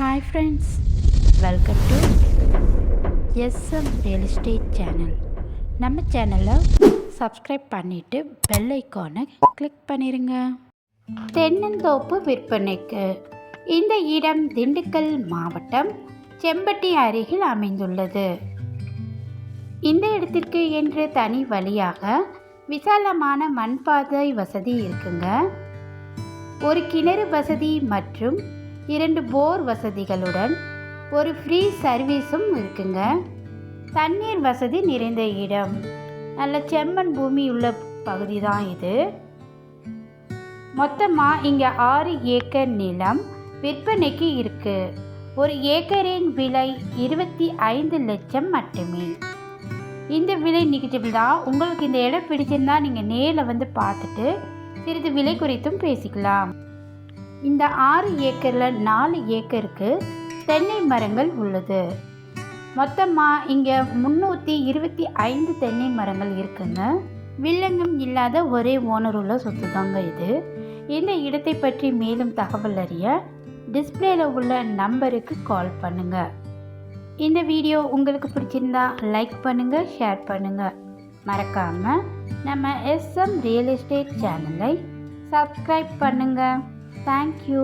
Hi friends, welcome to SM real estate channel. நம்ம சேனலை subscribe பண்ணிவிட்டு பெல் ஐக்கானை கிளிக் பண்ணிடுங்க. தென்னந்தோப்பு விற்பனைக்கு. இந்த இடம் திண்டுக்கல் மாவட்டம் செம்பட்டி அருகில் அமைந்துள்ளது. இந்த இடத்திற்கு என்று தனி வழியாக விசாலமான மண்பாதை வசதி இருக்குங்க. ஒரு கிணறு வசதி மற்றும் 2 போர் வசதிகளுடன் ஒரு ஃப்ரீ சர்வீஸும் இருக்குங்க. தண்ணீர் வசதி நிறைந்த இடம். நல்ல செம்மண் பூமி உள்ள பகுதி தான் இது. மொத்தமாக இங்கே 6 ஏக்கர் நிலம் விற்பனைக்கு இருக்கு. ஒரு ஏக்கரின் விலை 25 லட்சம் மட்டுமே. இந்த விலை நெகட்டிவ் தான். உங்களுக்கு இந்த இடம் பிடிச்சிருந்தா நீங்கள் நேரில் வந்து பார்த்துட்டு சிறிது விலை குறித்தும் பேசிக்கலாம். இந்த 6 ஏக்கரில் 4 ஏக்கருக்கு தென்னை மரங்கள் உள்ளது. மொத்தமாக இங்கே 325 தென்னை மரங்கள் இருக்குங்க. வில்லங்கம் இல்லாத ஒரே ஓனர் உள்ள சொத்து தாங்க இது. இந்த இடத்தை பற்றி மேலும் தகவல் அறிய டிஸ்பிளேல உள்ள நம்பருக்கு கால் பண்ணுங்கள். இந்த வீடியோ உங்களுக்கு பிடிச்சிருந்தா லைக் பண்ணுங்கள், ஷேர் பண்ணுங்கள். மறக்காமல் நம்ம எஸ்எம் ரியல் எஸ்டேட் சேனலை சப்ஸ்கிரைப் பண்ணுங்கள். Thank you.